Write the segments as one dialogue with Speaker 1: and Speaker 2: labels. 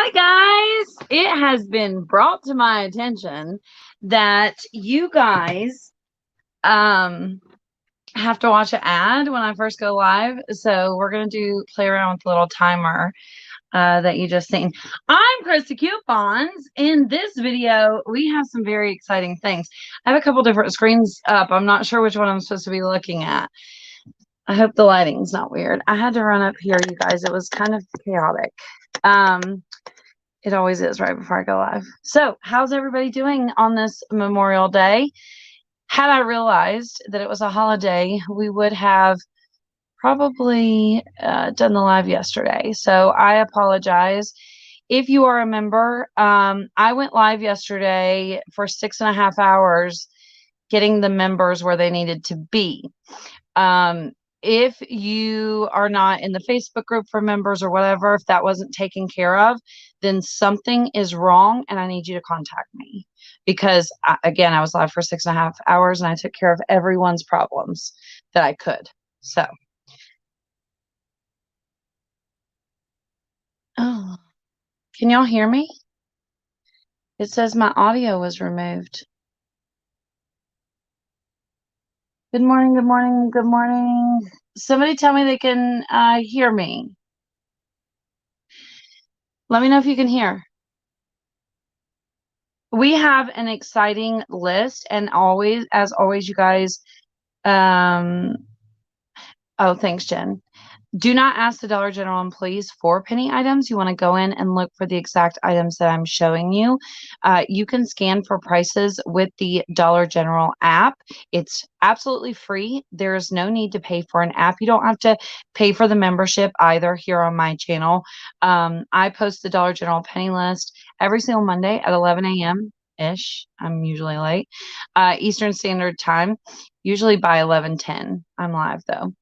Speaker 1: Hi guys, it has been brought to my attention that you guys have to watch an ad when I first go live. So we're gonna play around with the little timer that you just seen. I'm Krista Coupons. In this video, we have some very exciting things. I have a couple different screens up. I'm not sure which one I'm supposed to be looking at. I hope the lighting's not weird. I had to run up here, you guys. It was kind of chaotic. It always is right before I go live. So, how's everybody doing on this Memorial Day? Had I realized that it was a holiday, we would have probably done the live yesterday. So, I apologize. If you are a member, I went live yesterday for 6.5 hours getting the members where they needed to be. If you are not in the Facebook group for members or whatever, if that wasn't taken care of, then something is wrong and I need you to contact me because again, I was live for 6.5 hours and I took care of everyone's problems that I could. So, oh, can y'all hear me? It says my audio was removed. Good morning, good morning, good morning. Somebody tell me they can hear me. Let me know if you can hear. We have an exciting list, and as always, you guys, oh, thanks, Jen. Do not ask the Dollar General employees for penny items. You want to go in and look for the exact items that I'm showing you. You can scan for prices with the Dollar General app. It's absolutely free. There's no need to pay for an app. You don't have to pay for the membership either here on my channel. I post the Dollar General penny list every single Monday at 11 a.m. ish. I'm usually late. Eastern Standard Time, usually by 11:10. I'm live though.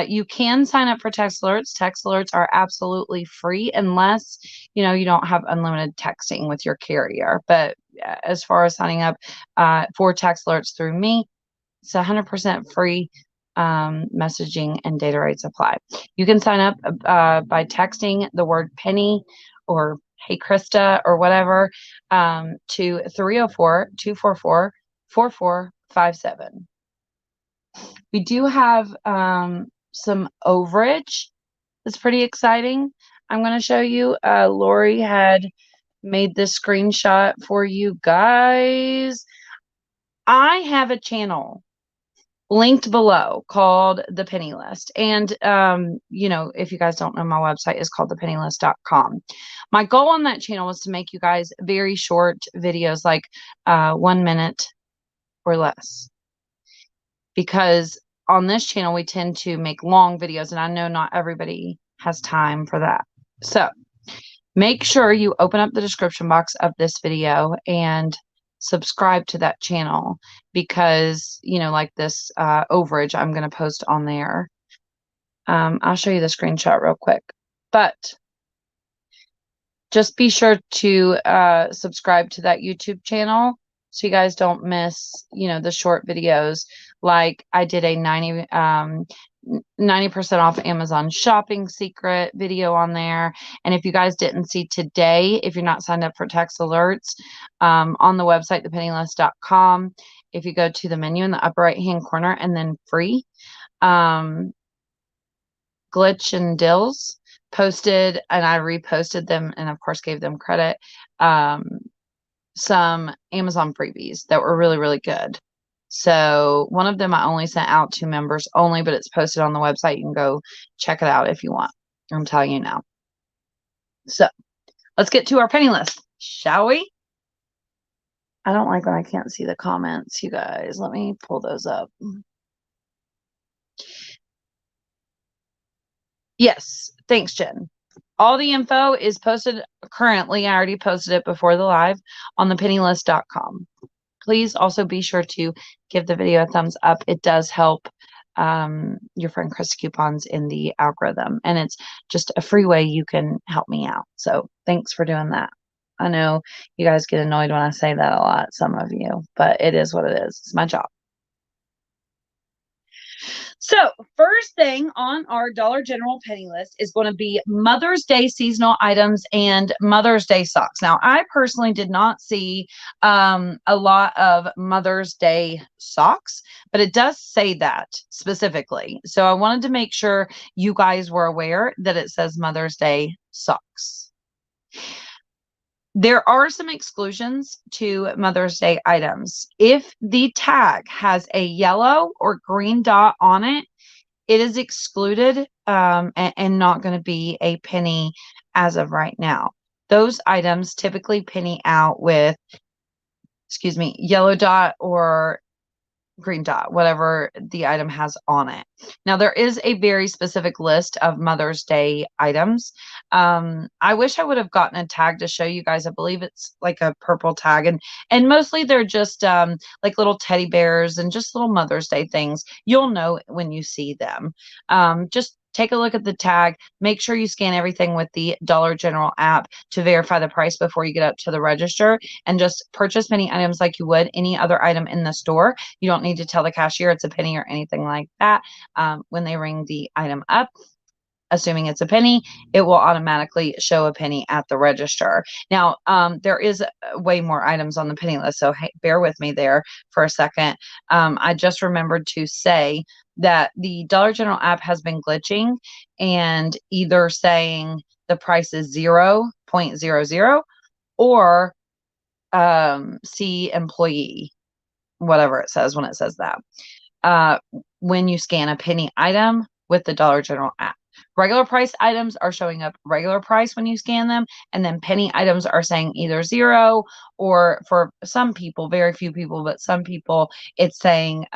Speaker 1: You can sign up for text alerts. Text alerts are absolutely free unless, you don't have unlimited texting with your carrier. But as far as signing up for text alerts through me, it's 100% free. Messaging and data rates apply. You can sign up by texting the word penny or hey Krista or whatever to 304-244-4457. We do have some overage that's pretty exciting. I'm going to show you. Lori had made this screenshot for you guys. I have a channel linked below called The Penny List. And, if you guys don't know, my website is called thepennylist.com. My goal on that channel was to make you guys very short videos, like 1 minute or less. Because on this channel, we tend to make long videos, and I know not everybody has time for that. So make sure you open up the description box of this video and subscribe to that channel because, like this overage, I'm going to post on there. I'll show you the screenshot real quick. But just be sure to subscribe to that YouTube channel so you guys don't miss, the short videos. Like I did a 90% off Amazon shopping secret video on there. And if you guys didn't see today, if you're not signed up for text alerts, on the website, thepennylist.com, if you go to the menu in the upper right-hand corner and then free, Glitch and Dills posted, and I reposted them and of course gave them credit, some Amazon freebies that were really, really good. So one of them I only sent out to members only, but it's posted on the website. You can go check it out if you want. I'm telling you now. So let's get to our penny list, shall we? I don't like when I can't see the comments, you guys. Let me pull those up. Yes, thanks, Jen. All the info is posted currently. I already posted it before the live on thepennylist.com. Please also be sure to give the video a thumbs up. It does help your friend Krista Coupons in the algorithm, and it's just a free way you can help me out. So thanks for doing that. I know you guys get annoyed when I say that a lot, some of you, but it is what it is. It's my job. So, first thing on our Dollar General penny list is going to be Mother's Day seasonal items and Mother's Day socks. Now, I personally did not see a lot of Mother's Day socks, but it does say that specifically. So, I wanted to make sure you guys were aware that it says Mother's Day socks. There are some exclusions to Mother's Day items. If the tag has a yellow or green dot on it, it is excluded and not going to be a penny as of right now. Those items typically penny out with, yellow dot or green dot, whatever the item has on it. Now, there is a very specific list of Mother's Day items. I wish I would have gotten a tag to show you guys. I believe it's like a purple tag, and mostly they're just like little teddy bears and just little Mother's Day things. You'll know when you see them. Just take a look at the tag. Make sure you scan everything with the Dollar General app to verify the price before you get up to the register, and just purchase many items like you would any other item in the store. You don't need to tell the cashier it's a penny or anything like that. When they ring the item up, assuming it's a penny, it will automatically show a penny at the register. Now, there is way more items on the penny list, so hey, bear with me there for a second. I just remembered to say that the Dollar General app has been glitching and either saying the price is 0.00 or see employee, whatever it says when it says that. When you scan a penny item with the Dollar General app. Regular price items are showing up regular price when you scan them, and then penny items are saying either 0 or, for some people, very few people, but some people, it's saying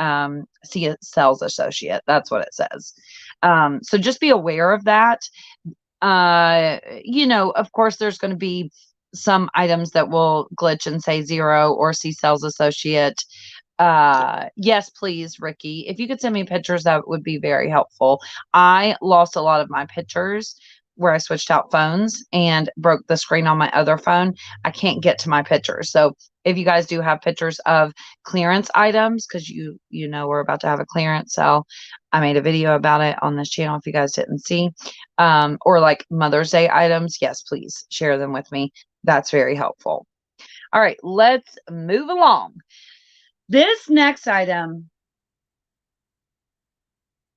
Speaker 1: see a sales associate. That's what it says. So just be aware of that. Of course, there's going to be some items that will glitch and say 0 or see sales associate. Yes, please, Ricky. If you could send me pictures, that would be very helpful. I lost a lot of my pictures where I switched out phones and broke the screen on my other phone. I can't get to my pictures. So if you guys do have pictures of clearance items, because you know we're about to have a clearance sale, I made a video about it on this channel if you guys didn't see. Or like Mother's Day items, yes, please share them with me. That's very helpful. All right, let's move along. This next item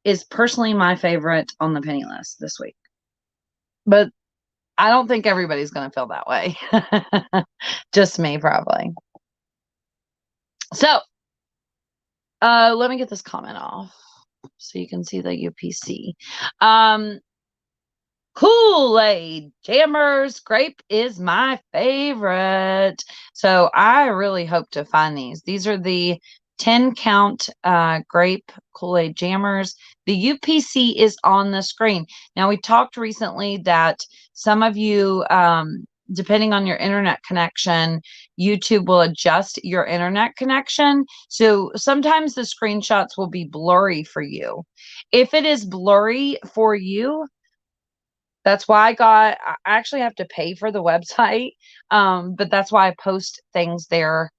Speaker 1: is personally my favorite on the penny list this week, but I don't think everybody's going to feel that way. Just me, probably. So, let me get this comment off so you can see the UPC. Kool-Aid jammers. Grape is my favorite. So I really hope to find these. These are the 10 count grape Kool-Aid jammers. The UPC is on the screen. Now, we talked recently that some of you, depending on your internet connection, YouTube will adjust your internet connection. So sometimes the screenshots will be blurry for you. If it is blurry for you, that's why I actually have to pay for the website, but that's why I post things there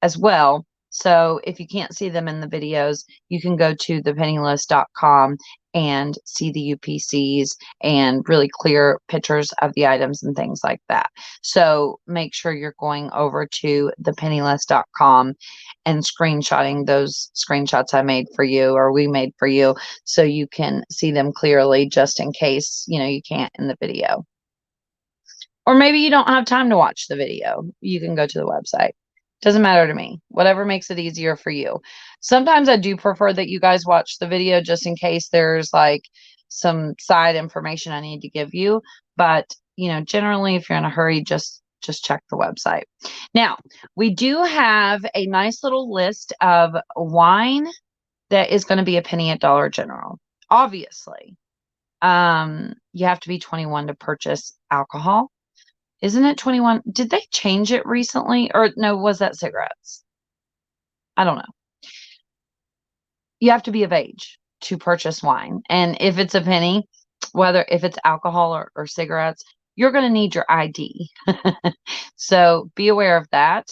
Speaker 1: as well. So if you can't see them in the videos, you can go to thepennylist.com and see the UPCs and really clear pictures of the items and things like that. So make sure you're going over to thepennylist.com and screenshotting those screenshots I made for you, or we made for you, so you can see them clearly, just in case, you can't in the video. Or maybe you don't have time to watch the video. You can go to the website. Doesn't matter to me. Whatever makes it easier for you. Sometimes I do prefer that you guys watch the video just in case there's like some side information I need to give you. But, generally, if you're in a hurry, just check the website. Now, we do have a nice little list of wine that is going to be a penny at Dollar General. Obviously, you have to be 21 to purchase alcohol. Isn't it 21? Did they change it recently? Or no, was that cigarettes? I don't know. You have to be of age to purchase wine. And if it's a penny, if it's alcohol or cigarettes, you're going to need your ID. So be aware of that.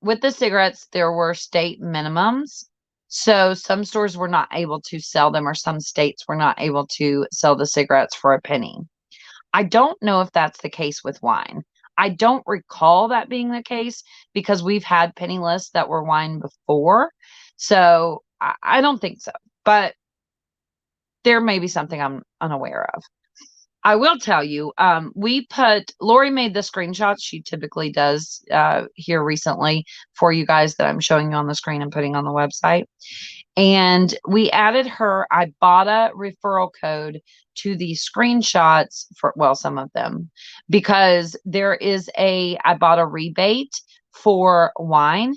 Speaker 1: With the cigarettes, there were state minimums. So some stores were not able to sell them, or some states were not able to sell the cigarettes for a penny. I don't know if that's the case with wine. I don't recall that being the case because we've had penny lists that were wine before. So I don't think so. But there may be something I'm unaware of. I will tell you, Lori made the screenshots she typically does here recently for you guys that I'm showing you on the screen and putting on the website. And we added her Ibotta referral code to the screenshots for, well, some of them, because there is a Ibotta rebate for wine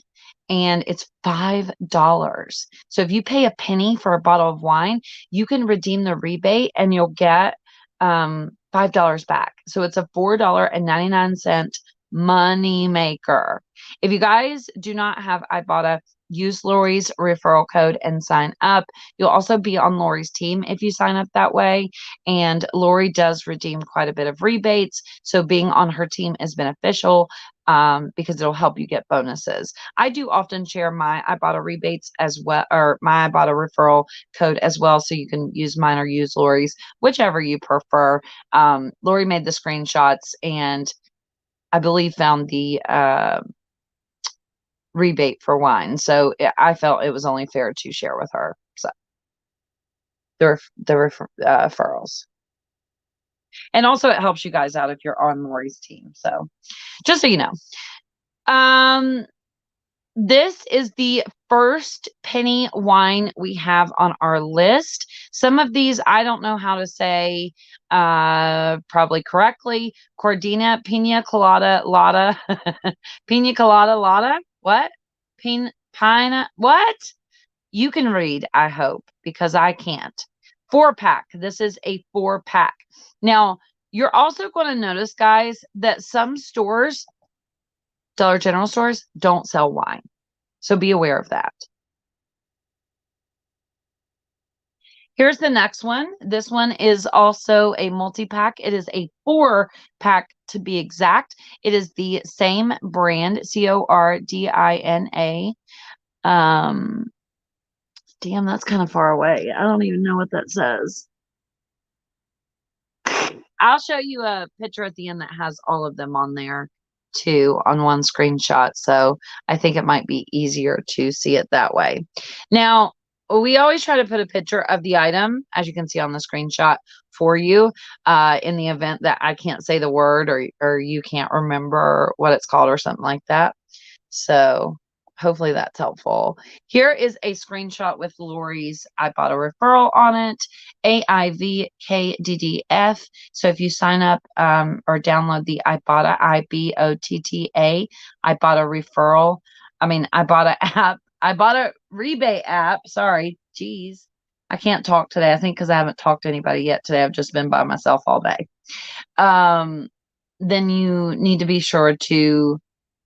Speaker 1: and it's $5. So if you pay a penny for a bottle of wine, you can redeem the rebate and you'll get $5 back. So it's a $4.99 money maker. If you guys do not have Ibotta, use Lori's referral code and sign up. You'll also be on Lori's team if you sign up that way. And Lori does redeem quite a bit of rebates. So being on her team is beneficial because it'll help you get bonuses. I do often share my Ibotta rebates as well, or my Ibotta referral code as well. So you can use mine or use Lori's, whichever you prefer. Lori made the screenshots and I believe found the rebate for wine. So I felt it was only fair to share with her. So the referrals. And also it helps you guys out if you're on Lori's team. So just so you know. This is the first penny wine we have on our list. Some of these I don't know how to say probably correctly. Cordina, Pina Colada, Lada, Pina Colada, Lada. What? Pina, what? You can read, I hope, because I can't. 4-pack. This is a 4-pack. Now, you're also going to notice, guys, that some stores, Dollar General stores, don't sell wine. So be aware of that. Here's the next one. This one is also a multi-pack. It is a 4-pack to be exact. It is the same brand, Cordina. Damn, that's kind of far away. I don't even know what that says. I'll show you a picture at the end that has all of them on there too on one screenshot. So I think it might be easier to see it that way. Now, we always try to put a picture of the item, as you can see on the screenshot, for you in the event that I can't say the word or you can't remember what it's called or something like that. So hopefully that's helpful. Here is a screenshot with Lori's Ibotta referral on it, AIVKDDF. So if you sign up or download the Ibotta, IBOTTA, Ibotta app, Ibotta rebate app. Sorry, geez. I can't talk today. I think because I haven't talked to anybody yet today. I've just been by myself all day. Then you need to be sure to,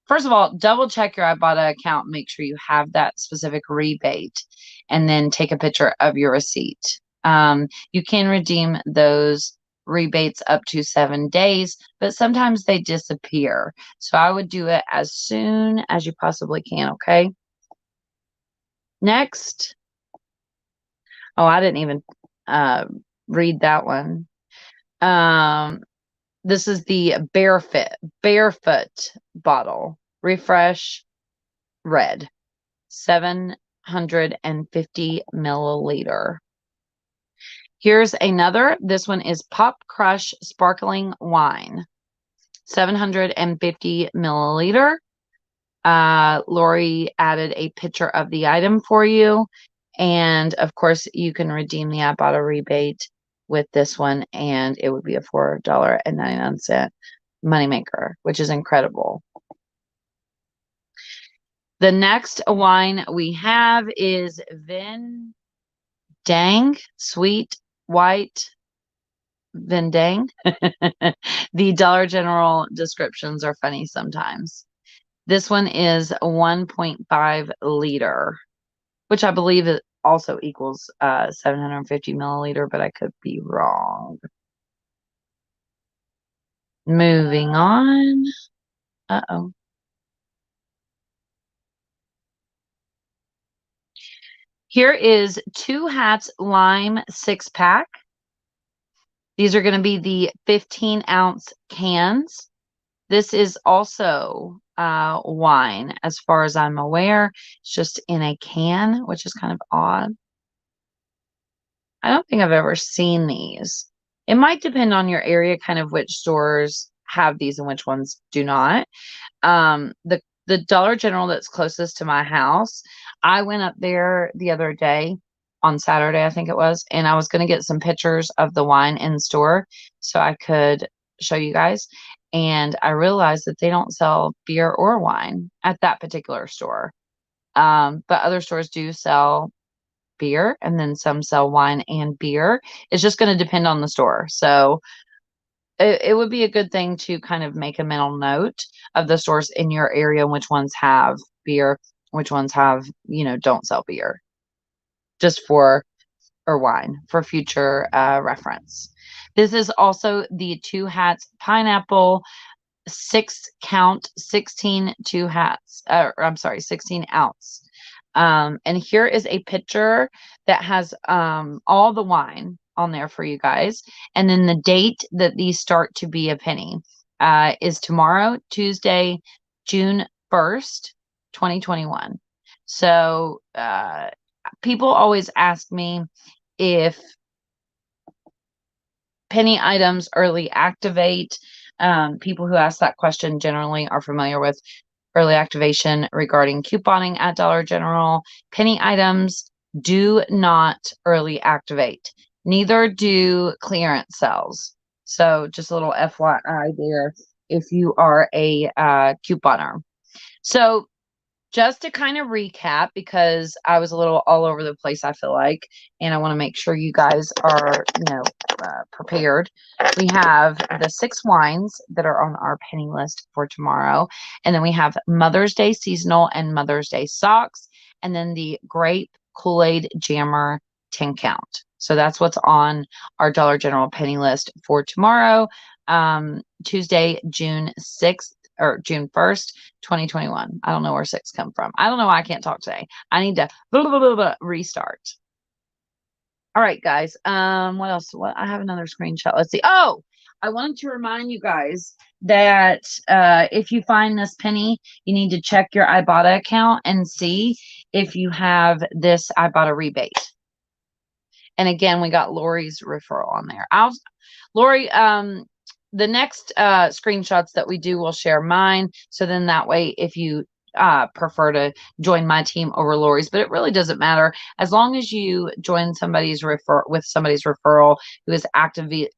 Speaker 1: first of all, double check your Ibotta account. Make sure you have that specific rebate and then take a picture of your receipt. You can redeem those rebates up to 7 days, but sometimes they disappear. So I would do it as soon as you possibly can, okay? Next. Oh, I didn't even read that one. This is the barefoot bottle. Refresh red. 750 milliliter. Here's another. This one is Pop Crush Sparkling Wine. 750 milliliter. Lori added a picture of the item for you. And of course, you can redeem the Ibotta rebate with this one, and it would be a $4.99 moneymaker, which is incredible. The next wine we have is Vendang, Sweet White Vendang. The Dollar General descriptions are funny sometimes. This one is 1.5 liter, which I believe it also equals 750 milliliter, but I could be wrong. Moving on. Uh-oh. Here is 2 hats lime 6-pack. These are going to be the 15-ounce cans. This is also wine, as far as I'm aware. It's just in a can, which is kind of odd. I don't think I've ever seen these. It might depend on your area, kind of which stores have these and which ones do not. The Dollar General that's closest to my house, I went up there the other day on Saturday, I think it was, and I was going to get some pictures of the wine in store so I could show you guys. And I realized that they don't sell beer or wine at that particular store. But other stores do sell beer, and then some sell wine and beer. It's just going to depend on the store. So it would be a good thing to kind of make a mental note of the stores in your area and which ones have beer, which ones have, don't sell beer, just for, or wine for future reference. This is also the 2 hats pineapple 6-count, 16 2 hats. I'm sorry, 16-ounce. And here is a picture that has all the wine on there for you guys. And then the date that these start to be a penny is tomorrow, Tuesday, June 1st, 2021. So people always ask me if penny items early activate. People who ask that question generally are familiar with early activation regarding couponing at Dollar General. Penny items do not early activate. Neither do clearance sales. So just a little FYI there if you are a couponer. So just to kind of recap, because I was a little all over the place, I feel like, and I want to make sure you guys are, prepared. We have the 6 wines that are on our penny list for tomorrow. And then we have Mother's Day seasonal and Mother's Day socks. And then the Grape Kool-Aid Jammer 10 count. So that's what's on our Dollar General penny list for tomorrow, Tuesday, June 6th. Or June 1st, 2021. I don't know where 6 come from. I don't know why I can't talk today. I need to restart. All right, guys. What else? I have another screenshot. Let's see. Oh, I wanted to remind you guys that if you find this penny, you need to check your Ibotta account and see if you have this Ibotta rebate. And again, we got Lori's referral on there. Lori, the next screenshots that we do will share mine. So then that way, if you prefer to join my team over Lori's, but it really doesn't matter as long as you join somebody's referral who is actively.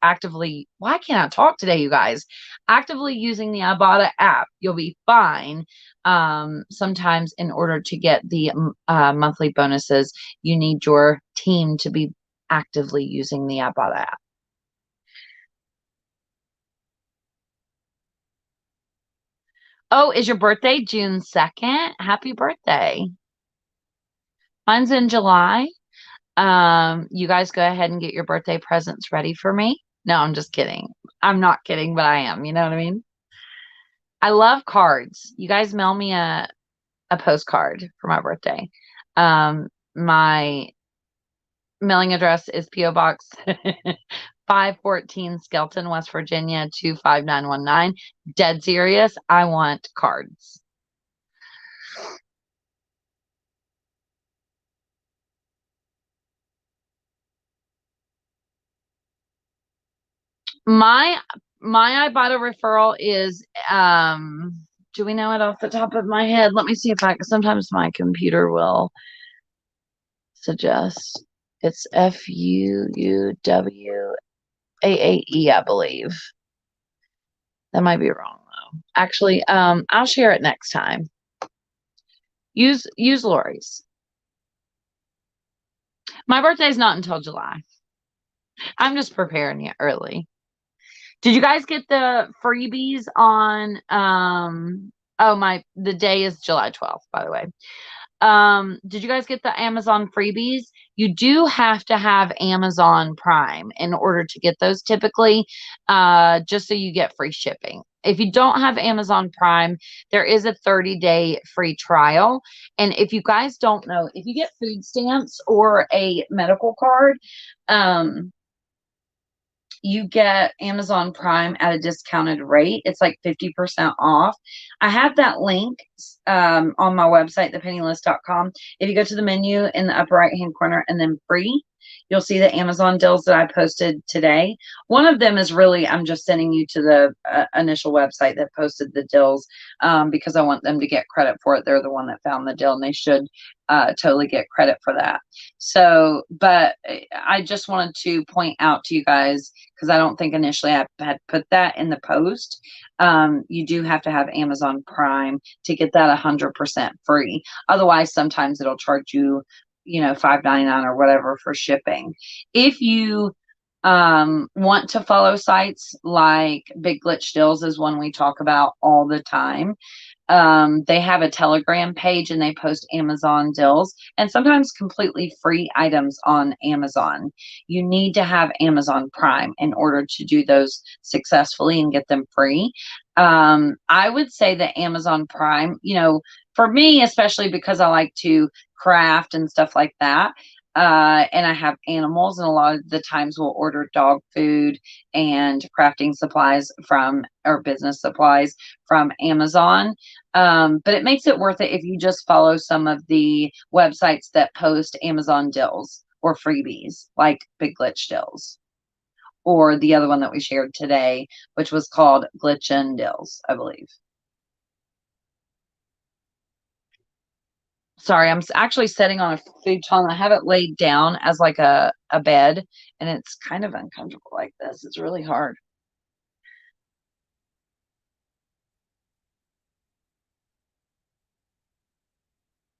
Speaker 1: Why can't I talk today, you guys? Actively using the Ibotta app, you'll be fine. Sometimes in order to get the monthly bonuses, you need your team to be actively using the Ibotta app. Oh, is your birthday June 2nd? Happy birthday. Mine's in July. You guys go ahead and get your birthday presents ready for me. No, I'm just kidding. I'm not kidding, but I am. You know what I mean? I love cards. You guys mail me a postcard for my birthday. My mailing address is P.O. Box 514 Skelton, West Virginia 25919. Dead serious. I want cards. My Ibotta referral is do we know it off the top of my head? Let me see if sometimes my computer will suggest. It's FUUWAAE, I believe. That might be wrong though. Actually, I'll share it next time. Use Lori's. My birthday's not until July. I'm just preparing you early. Did you guys get the freebies on the day is July 12th, by the way. Did you guys get the Amazon freebies? You do have to have Amazon Prime in order to get those typically, just so you get free shipping. If you don't have Amazon Prime, there is a 30-day free trial. And if you guys don't know, if you get food stamps or a medical card, um, you get Amazon Prime at a discounted rate. It's like 50% off. I have that link on my website, thepennylist.com. If you go to the menu in the upper right hand corner and then free, you'll see the Amazon deals that I posted today. One of them is really, I'm just sending you to the initial website that posted the deals because I want them to get credit for it. They're the one that found the deal, and they should totally get credit for that. So, but I just wanted to point out to you guys, because I don't think initially I had put that in the post. You do have to have Amazon Prime to get that 100% free. Otherwise, sometimes it'll charge you, $5.99 or whatever for shipping. If you want to follow sites like Big Glitch Deals is one we talk about all the time. They have a Telegram page and they post Amazon deals and sometimes completely free items on Amazon. You need to have Amazon Prime in order to do those successfully and get them free. I would say that Amazon Prime, for me, especially because I like to craft and stuff like that, and I have animals, and a lot of the times we'll order dog food and crafting supplies or business supplies from Amazon. But it makes it worth it if you just follow some of the websites that post Amazon deals or freebies, like Big Glitch Deals, or the other one that we shared today, which was called Glitchin' Deals, I believe. Sorry, I'm actually sitting on a futon. I have it laid down as like a bed, and it's kind of uncomfortable like this. It's really hard.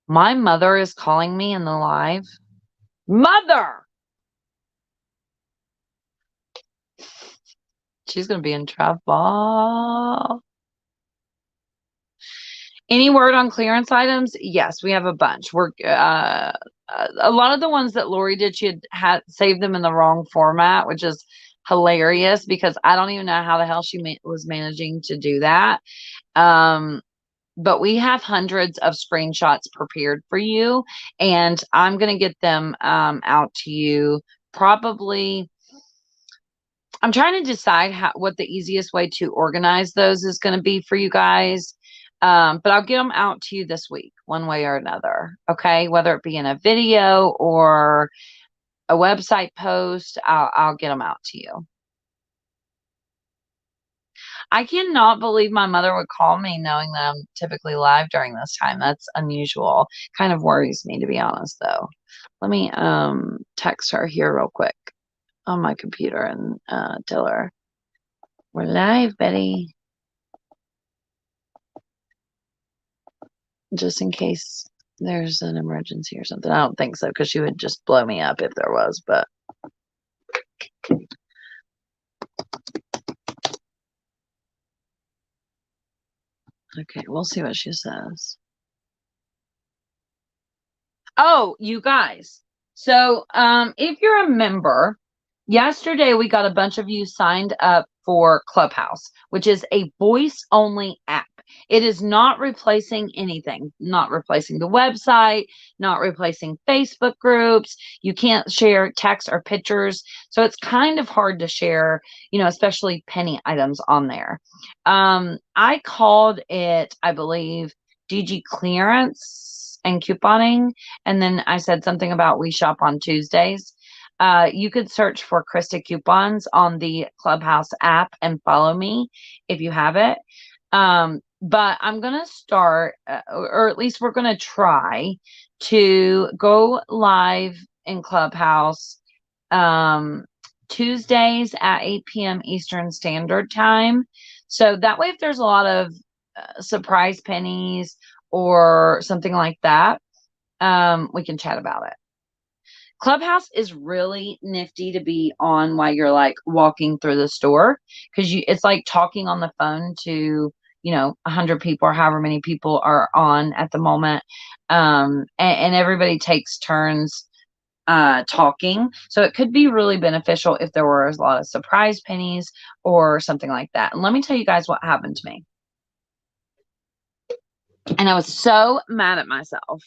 Speaker 1: My mother is calling me in the live. Mother! She's going to be in trouble. Any word on clearance items? Yes, we have a bunch. We're a lot of the ones that Lori did, she had saved them in the wrong format, which is hilarious because I don't even know how the hell she was managing to do that. But we have hundreds of screenshots prepared for you, and I'm going to get them out to you probably. I'm trying to decide what the easiest way to organize those is going to be for you guys. But I'll get them out to you this week, one way or another. Okay. Whether it be in a video or a website post, I'll get them out to you. I cannot believe my mother would call me knowing that I'm typically live during this time. That's unusual. Kind of worries me, to be honest, though. Let me text her here real quick on my computer and tell her we're live, Betty. Just in case there's an emergency or something. I don't think so, because she would just blow me up if there was, but okay, we'll see what she says. Oh, you guys. So if you're a member, yesterday we got a bunch of you signed up for Clubhouse, which is a voice-only app. It is not replacing anything, not replacing the website, not replacing Facebook groups. You can't share text or pictures. So it's kind of hard to share, especially penny items on there. I called it, I believe, DG clearance and couponing. And then I said something about we shop on Tuesdays. You could search for Krista Coupons on the Clubhouse app and follow me if you have it. But I'm going to start, or at least we're going to try to go live in Clubhouse Tuesdays at 8 p.m. Eastern Standard Time. So that way, if there's a lot of surprise pennies or something like that, we can chat about it. Clubhouse is really nifty to be on while you're like walking through the store, because it's like talking on the phone to 100 people or however many people are on at the moment. And everybody takes turns talking. So it could be really beneficial if there were a lot of surprise pennies or something like that. And let me tell you guys what happened to me. And I was so mad at myself.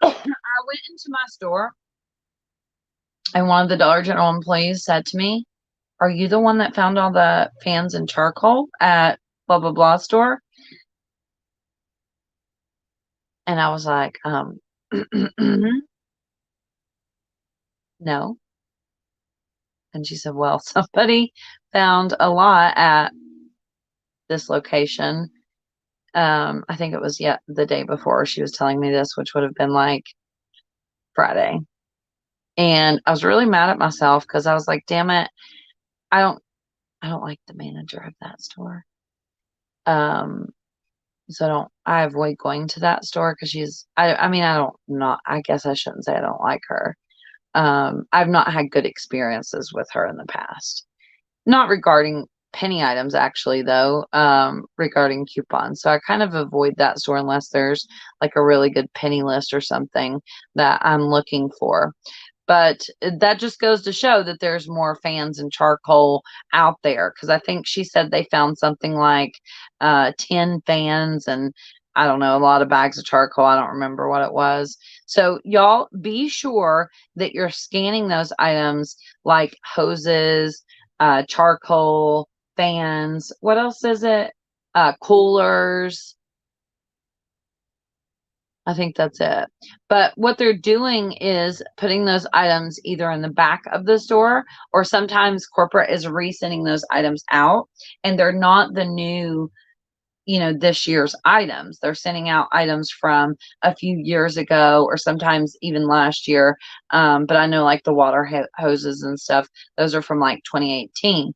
Speaker 1: I went into my store and one of the Dollar General employees said to me, "Are you the one that found all the fans and charcoal at blah, blah, blah store?" And I was like, no. And she said, "Well, somebody found a lot at this location." I think it was the day before she was telling me this, which would have been like Friday. And I was really mad at myself because I was like, damn it, I don't like the manager of that store. So I avoid going to that store because I guess I shouldn't say I don't like her. I've not had good experiences with her in the past. Not regarding penny items, actually, though, regarding coupons. So I kind of avoid that store unless there's like a really good penny list or something that I'm looking for. But that just goes to show that there's more fans and charcoal out there. Because I think she said they found something like 10 fans and I don't know, a lot of bags of charcoal. I don't remember what it was. So y'all be sure that you're scanning those items like hoses, charcoal, fans. What else is it? Coolers. I think that's it. But what they're doing is putting those items either in the back of the store or sometimes corporate is resending those items out and they're not the new, this year's items. They're sending out items from a few years ago or sometimes even last year. But I know like the water hoses and stuff, those are from like 2018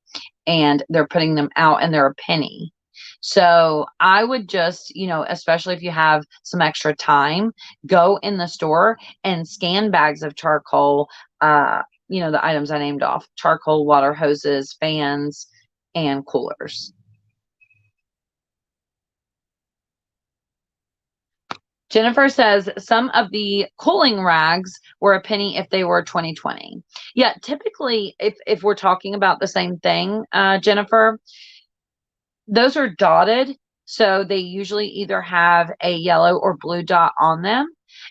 Speaker 1: and they're putting them out and they're a penny. So I would just, especially if you have some extra time, go in the store and scan bags of charcoal, the items I named off: charcoal, water hoses, fans, and coolers. Jennifer says some of the cooling rags were a penny if they were 2020. Yeah, typically, if we're talking about the same thing, Jennifer, those are dotted. So they usually either have a yellow or blue dot on them.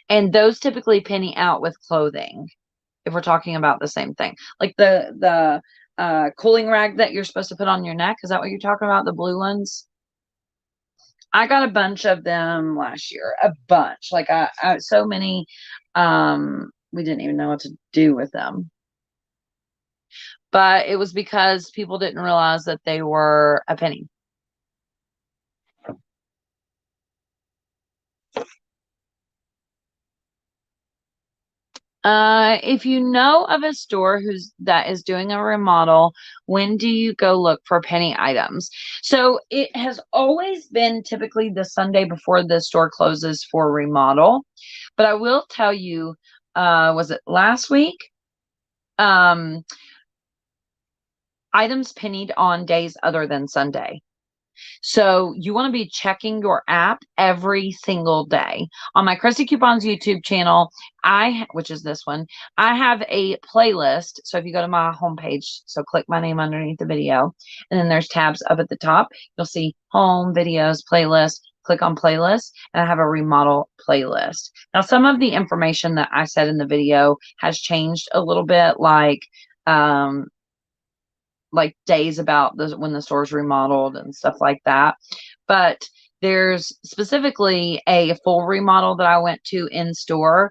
Speaker 1: And those typically penny out with clothing, if we're talking about the same thing. Like the cooling rag that you're supposed to put on your neck. Is that what you're talking about? The blue ones? I got a bunch of them last year. A bunch. Like so many, we didn't even know what to do with them. But it was because people didn't realize that they were a penny. If you know of a store that is doing a remodel, when do you go look for penny items? So it has always been typically the Sunday before the store closes for remodel. But I will tell you, was it last week? Items pennied on days other than Sunday. So you want to be checking your app every single day. On my Crusty Coupons YouTube channel, which is this one, I have a playlist. So if you go to my homepage, so click my name underneath the video, and then there's tabs up at the top. You'll see home, videos, playlist. Click on playlist, and I have a remodel playlist. Now, some of the information that I said in the video has changed a little bit, like days about when the store's remodeled and stuff like that. But there's specifically a full remodel that I went to in store,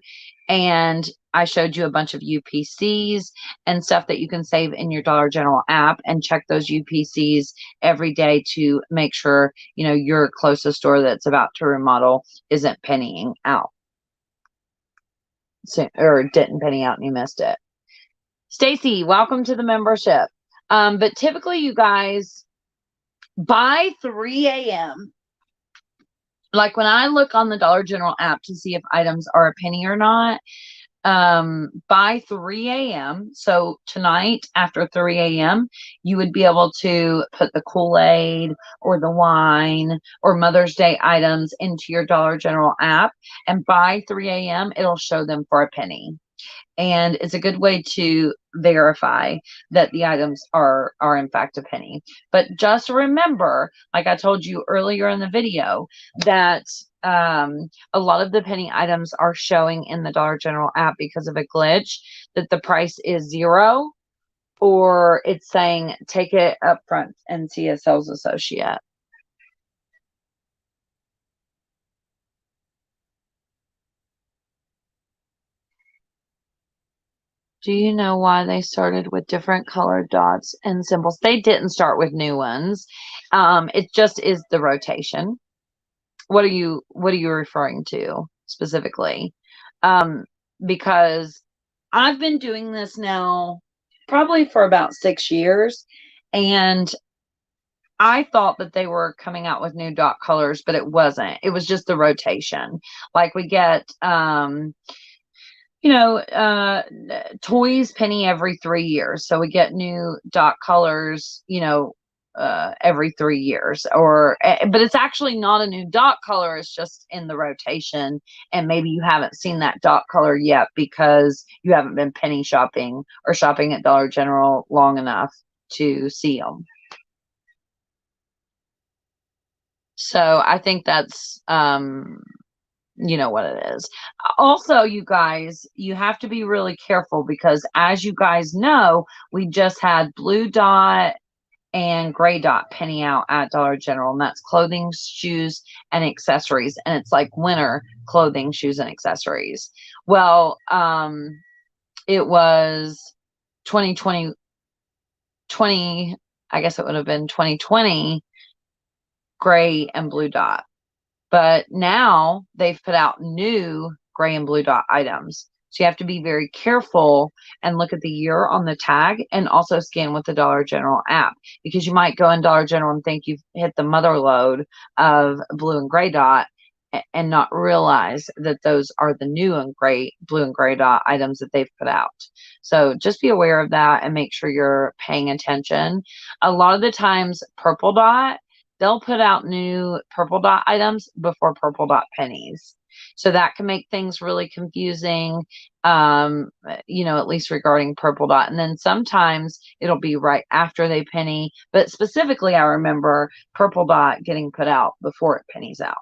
Speaker 1: and I showed you a bunch of UPCs and stuff that you can save in your Dollar General app and check those UPCs every day to make sure, your closest store that's about to remodel isn't pennying out. Or didn't penny out and you missed it. Stacy, welcome to the membership. But typically, you guys, by 3 a.m., like when I look on the Dollar General app to see if items are a penny or not, by 3 a.m. So tonight after 3 a.m., you would be able to put the Kool-Aid or the wine or Mother's Day items into your Dollar General app. And by 3 a.m., it'll show them for a penny. And it's a good way to verify that the items are in fact a penny. But just remember, like I told you earlier in the video, that a lot of the penny items are showing in the Dollar General app because of a glitch, that the price is 0, or it's saying take it up front and see a sales associate. Do you know why they started with different colored dots and symbols? They didn't start with new ones. It just is the rotation. What are you referring to specifically? Because I've been doing this now probably for about 6 years, and I thought that they were coming out with new dot colors, but it wasn't. It was just the rotation. Like we get toys penny every 3 years. So we get new dot colors, every 3 years, but it's actually not a new dot color. It's just in the rotation. And maybe you haven't seen that dot color yet because you haven't been penny shopping or shopping at Dollar General long enough to see them. So I think that's, you know what it is. Also, you guys, you have to be really careful because, as you guys know, we just had blue dot and gray dot penny out at Dollar General, and that's clothing, shoes, and accessories. And it's like winter clothing, shoes, and accessories. Well, it was 2020, I guess it would have been 2020 gray and blue dot. But now they've put out new gray and blue dot items. So you have to be very careful and look at the year on the tag, and also scan with the Dollar General app, because you might go in Dollar General and think you've hit the mother load of blue and gray dot and not realize that those are the new and blue and gray dot items that they've put out. So just be aware of that and make sure you're paying attention. A lot of the times purple dot, they'll put out new purple dot items before purple dot pennies. So that can make things really confusing, at least regarding purple dot. And then sometimes it'll be right after they penny. But specifically, I remember purple dot getting put out before it pennies out.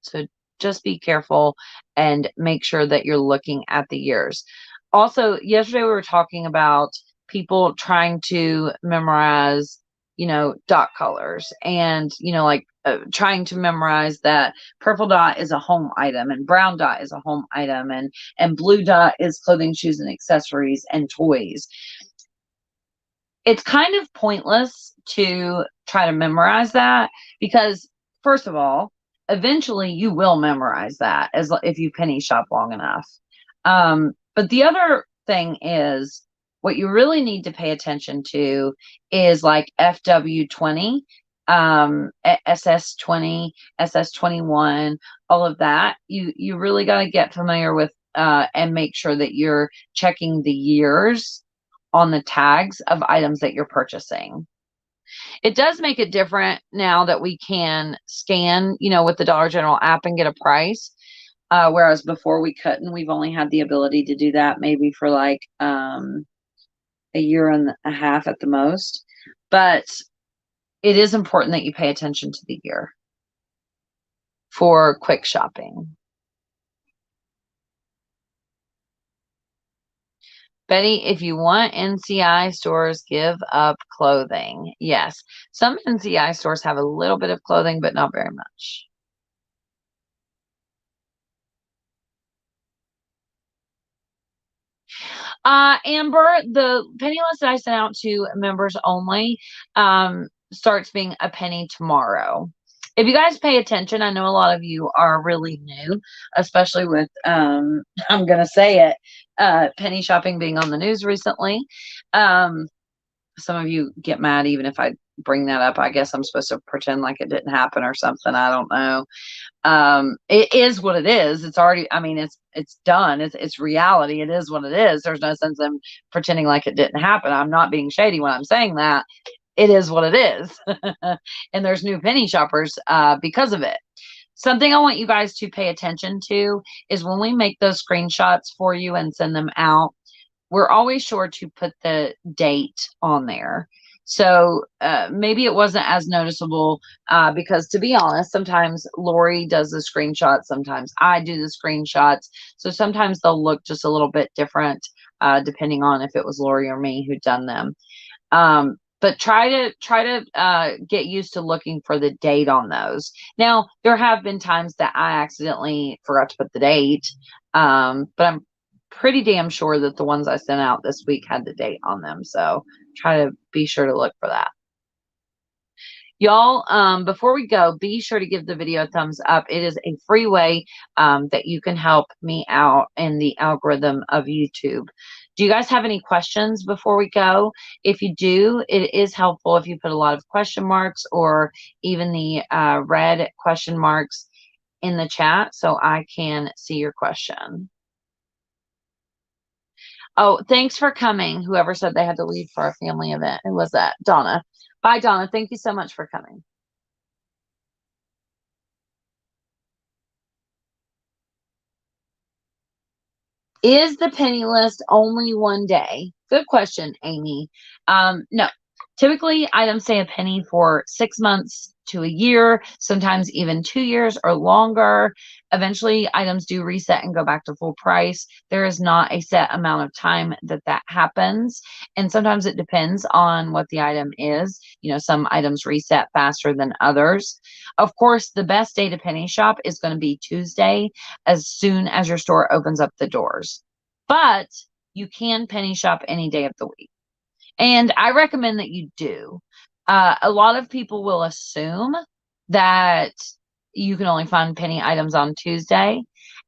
Speaker 1: So just be careful and make sure that you're looking at the years. Also, yesterday we were talking about people trying to memorize dot colors, and trying to memorize that purple dot is a home item and brown dot is a home item, and blue dot is clothing, shoes, and accessories and toys. It's kind of pointless to try to memorize that, because first of all, eventually you will memorize that if you penny shop long enough. But the other thing is, what you really need to pay attention to is like FW20, SS20, SS21, all of that. You really got to get familiar with and make sure that you're checking the years on the tags of items that you're purchasing. It does make it different now that we can scan, with the Dollar General app and get a price. Whereas before we couldn't. We've only had the ability to do that maybe for like a year and a half at the most. But it is important that you pay attention to the year for quick shopping. Betty, if you want NCI stores, give up clothing. Yes, some NCI stores have a little bit of clothing, but not very much. Amber, the penny list that I sent out to members only starts being a penny tomorrow. If you guys pay attention, I know a lot of you are really new, especially with, I'm going to say it, penny shopping being on the news recently. Some of you get mad even if I bring that up. I guess I'm supposed to pretend like it didn't happen or something. I don't know. It is what it is. It's already, I mean, it's done. It's reality. It is what it is. There's no sense in pretending like it didn't happen. I'm not being shady when I'm saying that. It is what it is. And there's new penny shoppers because of it. Something I want you guys to pay attention to is when we make those screenshots for you and send them out, we're always sure to put the date on there. So maybe it wasn't as noticeable because, to be honest, sometimes Lori does the screenshots, sometimes I do the screenshots. So sometimes they'll look just a little bit different depending on if it was Lori or me who done them. But try to get used to looking for the date on those. Now, there have been times that I accidentally forgot to put the date, but I'm pretty damn sure that the ones I sent out this week had the date on them. So try to be sure to look for that. Y'all, before we go, be sure to give the video a thumbs up. It is a free way that you can help me out in the algorithm of YouTube. Do you guys have any questions before we go? If you do, it is helpful if you put a lot of question marks or even the red question marks in the chat so I can see your question. Oh, thanks for coming. Whoever said they had to leave for a family event. Who was that? Donna. Bye, Donna. Thank you so much for coming. Is the penny list only one day? Good question, Amy. No. Typically, items stay a penny for 6 months to a year, sometimes even 2 years or longer. Eventually, items do reset and go back to full price. There is not a set amount of time that happens. And sometimes it depends on what the item is. You know, some items reset faster than others. Of course, the best day to penny shop is going to be Tuesday, as soon as your store opens up the doors. But you can penny shop any day of the week. And I recommend that you do. A lot of people will assume that you can only find penny items on Tuesday.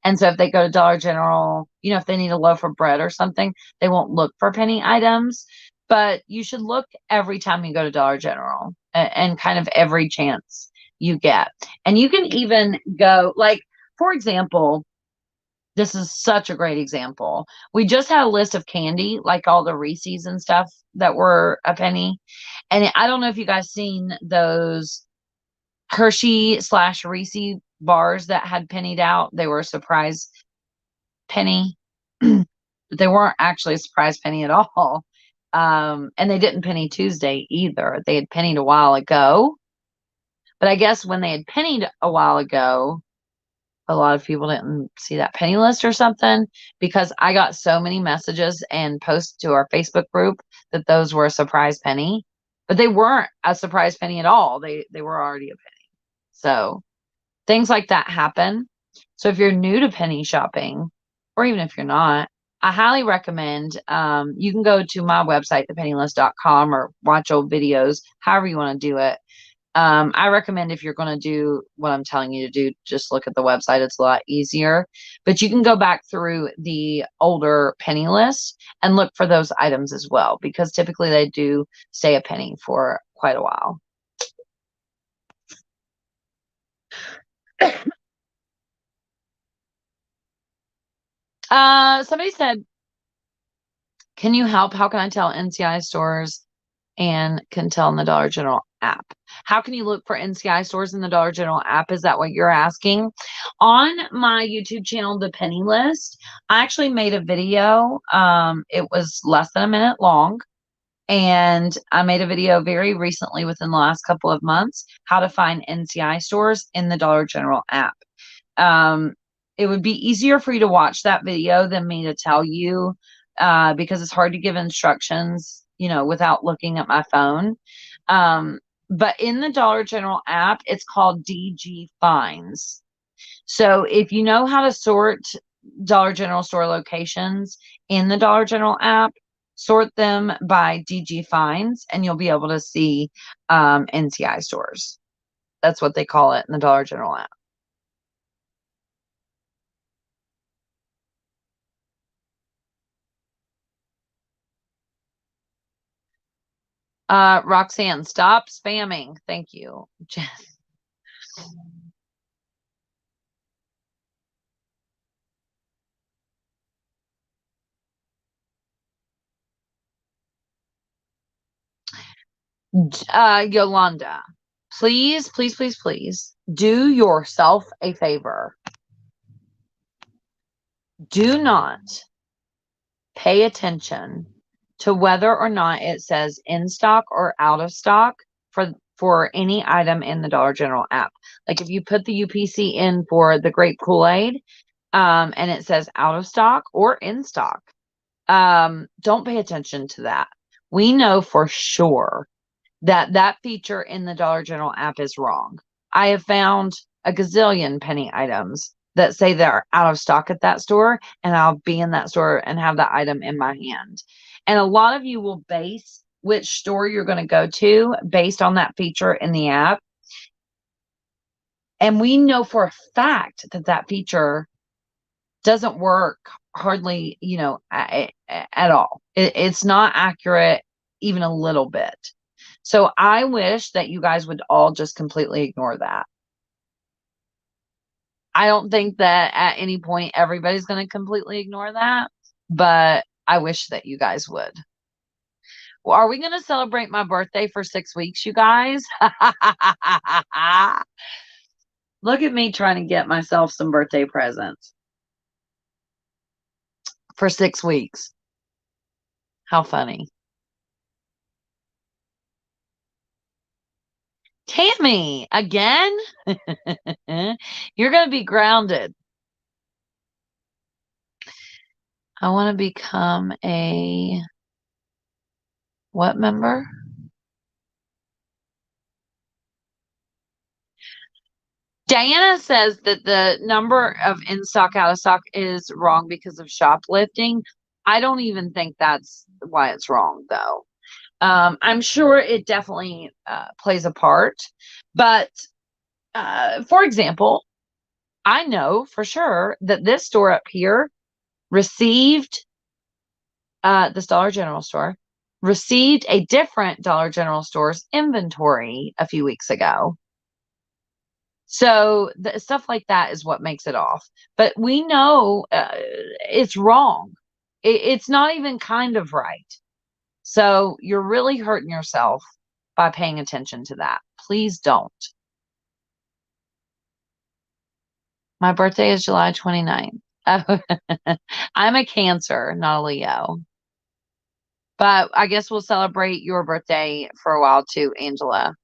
Speaker 1: And so if they go to Dollar General, you know, if they need a loaf of bread or something, they won't look for penny items. But you should look every time you go to Dollar General and kind of every chance you get. And you can even go, like, for example, this is such a great example. We just had a list of candy, like all the Reese's and stuff that were a penny. And I don't know if you guys seen those Hershey/Reese bars that had pennied out. They were a surprise penny, but they weren't actually a surprise penny at all. And they didn't penny Tuesday either. They had pennied a while ago. But I guess when they had pennied a while ago, a lot of people didn't see that penny list or something, because I got so many messages and posts to our Facebook group that those were a surprise penny, but they weren't a surprise penny at all. They were already a penny. So things like that happen. So if you're new to penny shopping, or even if you're not, I highly recommend you can go to my website, thepennylist.com, or watch old videos, however you want to do it. I recommend, if you're going to do what I'm telling you to do, just look at the website. It's a lot easier. But you can go back through the older penny list and look for those items as well, because typically they do stay a penny for quite a while. Somebody said, can you help? How can I tell NCI stores and can tell in the Dollar General app? How can you look for NCI stores in the Dollar General app? Is that what you're asking? On my YouTube channel, The Penny List, I actually made a video. It was less than a minute long. And I made a video very recently, within the last couple of months, how to find NCI stores in the Dollar General app. It would be easier for you to watch that video than me to tell you, because it's hard to give instructions, you know, without looking at my phone. But in the Dollar General app, it's called DG Finds. So if you know how to sort Dollar General store locations in the Dollar General app, sort them by DG Finds, and you'll be able to see NCI stores. That's what they call it in the Dollar General app. Roxanne, stop spamming. Thank you. Yolanda, please, please, please, please do yourself a favor. Do not pay attention to whether or not it says in stock or out of stock for any item in the Dollar General app. Like if you put the UPC in for the grape Kool-Aid, and it says out of stock or in stock, don't pay attention to that. We know for sure that feature in the Dollar General app is wrong. I have found a gazillion penny items that say they're out of stock at that store, and I'll be in that store and have that item in my hand. And a lot of you will base which store you're going to go to based on that feature in the app. And we know for a fact that that feature doesn't work hardly, at all. It's not accurate even a little bit. So I wish that you guys would all just completely ignore that. I don't think that at any point everybody's going to completely ignore that, but I wish that you guys would. Well, are we going to celebrate my birthday for 6 weeks, you guys? Look at me trying to get myself some birthday presents for 6 weeks. How funny. Tammy, again? You're going to be grounded. I want to become a what member? Diana says that the number of in stock, out of stock is wrong because of shoplifting. I don't even think that's why it's wrong, though. I'm sure it definitely plays a part. But for example, I know for sure that this store up here received, this Dollar General store, received a different Dollar General store's inventory a few weeks ago. So stuff like that is what makes it off. But we know it's wrong. It's not even kind of right. So you're really hurting yourself by paying attention to that. Please don't. My birthday is July 29th. I'm a Cancer, not a Leo. But I guess we'll celebrate your birthday for a while too, Angela.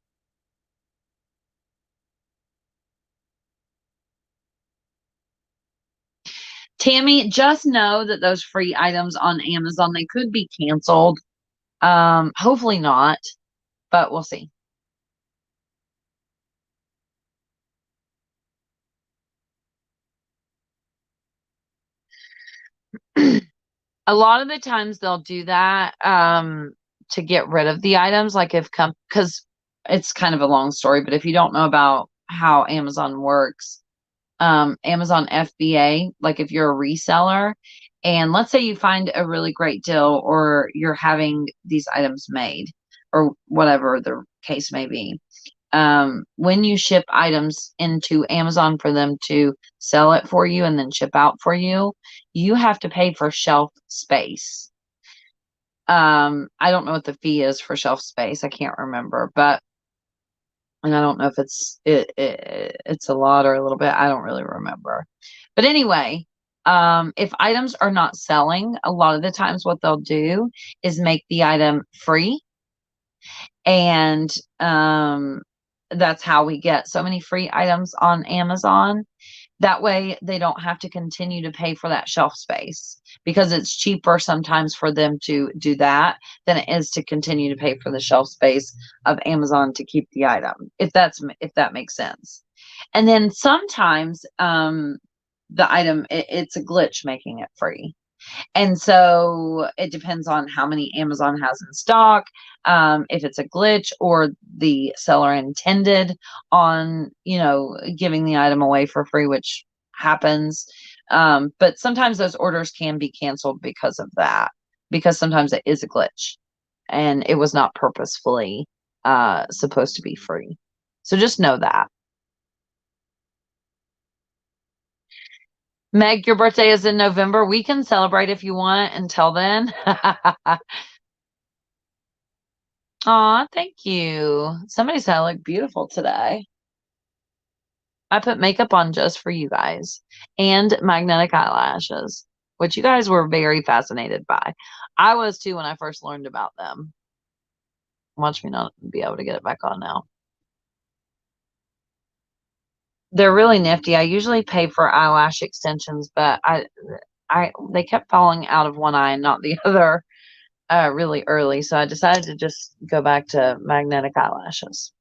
Speaker 1: Tammy, just know that those free items on Amazon, they could be canceled. Hopefully not, but we'll see. A lot of the times they'll do that to get rid of the items, like if because it's kind of a long story, but if you don't know about how Amazon works, Amazon FBA, like if you're a reseller and let's say you find a really great deal or you're having these items made or whatever the case may be, when you ship items into Amazon for them to sell it for you and then ship out for you, you have to pay for shelf space. I don't know what the fee is for shelf space. I can't remember, but and I don't know if it's a lot or a little bit. I don't really remember. But anyway, if items are not selling, a lot of the times what they'll do is make the item free. And that's how we get so many free items on Amazon. That way they don't have to continue to pay for that shelf space because it's cheaper sometimes for them to do that than it is to continue to pay for the shelf space of Amazon to keep the item, if that makes sense. And then sometimes the item it's a glitch making it free. And so it depends on how many Amazon has in stock, if it's a glitch or the seller intended on, giving the item away for free, which happens. But sometimes those orders can be canceled because of that, because sometimes it is a glitch. and it was not purposefully supposed to be free. So just know that. Meg, your birthday is in November. We can celebrate if you want until then. Aw, thank you. Somebody said I look beautiful today. I put makeup on just for you guys and magnetic eyelashes, which you guys were very fascinated by. I was too when I first learned about them. Watch me not be able to get it back on now. They're really nifty. I usually pay for eyelash extensions, but they kept falling out of one eye and not the other really early. So I decided to just go back to magnetic eyelashes.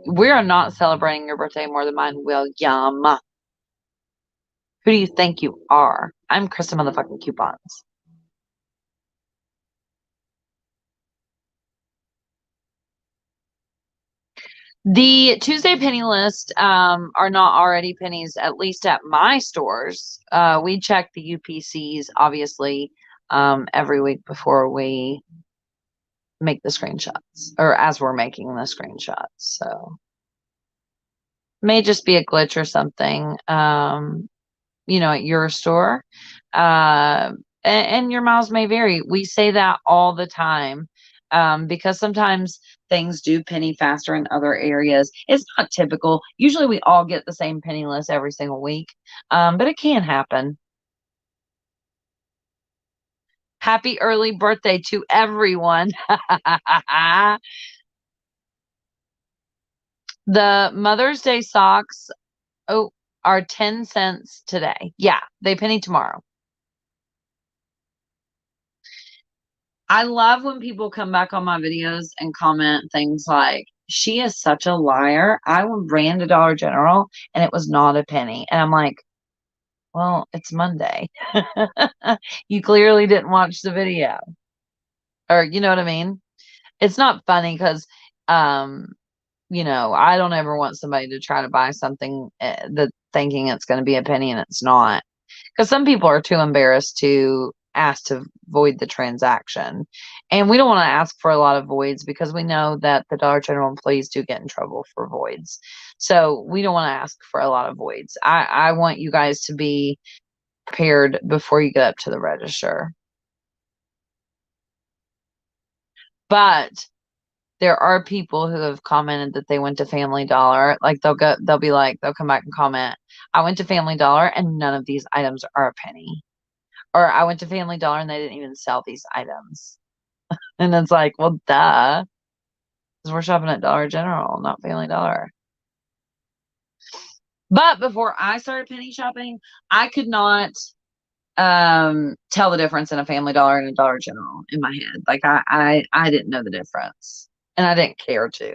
Speaker 1: We are not celebrating your birthday more than mine, William. Who do you think you are? I'm Krista motherfucking Coupons. The Tuesday penny list are not already pennies, at least at my stores. We check the UPCs, obviously, every week before we make the screenshots, or as we're making the screenshots. So may just be a glitch or something, at your store. And your miles may vary. We say that all the time because sometimes things do penny faster in other areas. It's not typical. Usually we all get the same penny list every single week, but it can happen. Happy early birthday to everyone. The Mother's Day socks are 10 cents today. Yeah, they penny tomorrow. I love when people come back on my videos and comment things like, she is such a liar. I ran to Dollar General and it was not a penny. And I'm like, well, it's Monday. You clearly didn't watch the video. Or, you know what I mean? It's not funny because, I don't ever want somebody to try to buy something that thinking it's going to be a penny and it's not. Because some people are too embarrassed to ask to void the transaction. And we don't want to ask for a lot of voids because we know that the Dollar General employees do get in trouble for voids. So we don't want to ask for a lot of voids. I want you guys to be prepared before you get up to the register. But there are people who have commented that they went to Family Dollar. Like they'll come back and comment, I went to Family Dollar and none of these items are a penny. Or I went to Family Dollar and they didn't even sell these items. And it's like, well, duh. Because we're shopping at Dollar General, not Family Dollar. But before I started penny shopping, I could not tell the difference in a Family Dollar and a Dollar General in my head. Like I didn't know the difference. And I didn't care to.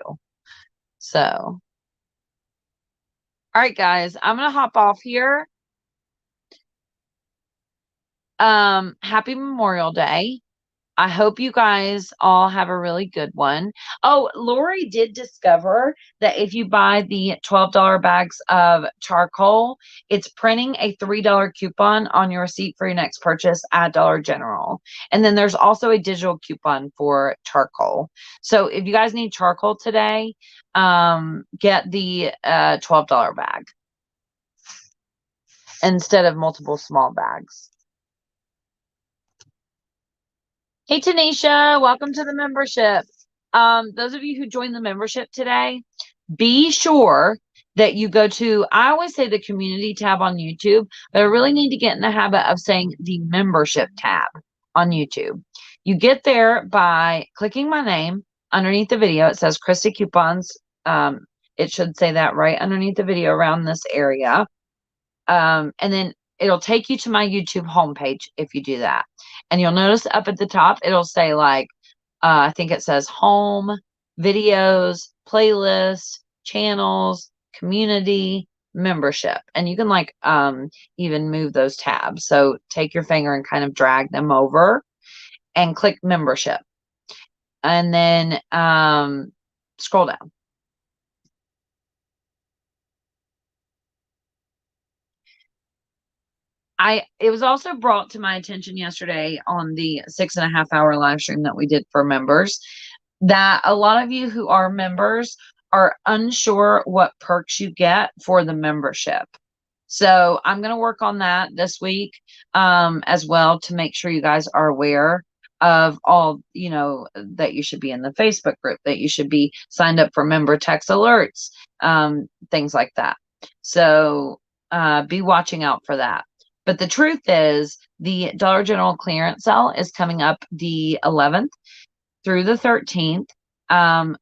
Speaker 1: So all right, guys, I'm gonna hop off here. Happy Memorial Day. I hope you guys all have a really good one. Oh, Lori did discover that if you buy the $12 bags of charcoal, it's printing a $3 coupon on your receipt for your next purchase at Dollar General. And then there's also a digital coupon for charcoal. So if you guys need charcoal today, get the $12 bag instead of multiple small bags. Hey, Tanisha, welcome to the membership. Those of you who joined the membership today, be sure that you go to, I always say the community tab on YouTube, but I really need to get in the habit of saying the membership tab on YouTube. You get there by clicking my name underneath the video. It says Krista Coupons. It should say that right underneath the video around this area. And then it'll take you to my YouTube homepage if you do that. And you'll notice up at the top, it'll say like, I think it says home, videos, playlist, channels, community, membership. And you can like even move those tabs. So take your finger and kind of drag them over and click membership. And then scroll down. it was also brought to my attention yesterday on the 6.5 hour live stream that we did for members that a lot of you who are members are unsure what perks you get for the membership. So I'm going to work on that this week as well to make sure you guys are aware of all, that you should be in the Facebook group, that you should be signed up for member text alerts, things like that. So be watching out for that. But the truth is the Dollar General clearance sale is coming up the 11th through the 13th.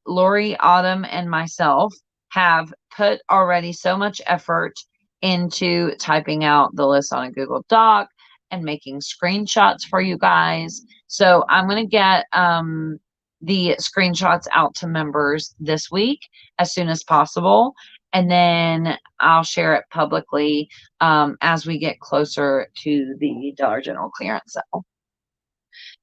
Speaker 1: Lori, Autumn, and myself have put already so much effort into typing out the list on a Google Doc and making screenshots for you guys. So I'm going to get the screenshots out to members this week as soon as possible. And then I'll share it publicly as we get closer to the Dollar General clearance sale.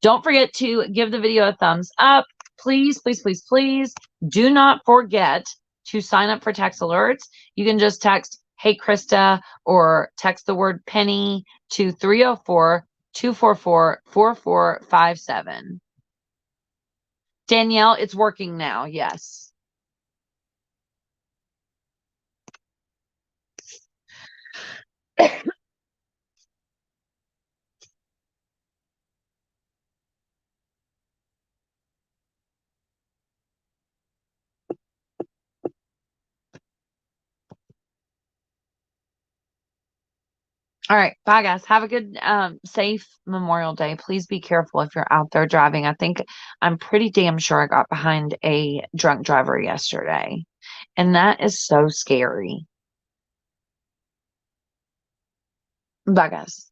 Speaker 1: Don't forget to give the video a thumbs up. Please, please, please, please do not forget to sign up for text alerts. You can just text, "Hey, Krista," or text the word "penny" to 304-244-4457. Danielle, it's working now. Yes. All right. Bye, guys. Have a good, safe Memorial Day. Please be careful if you're out there driving. I'm pretty damn sure I got behind a drunk driver yesterday, and that is so scary. Bye, guys.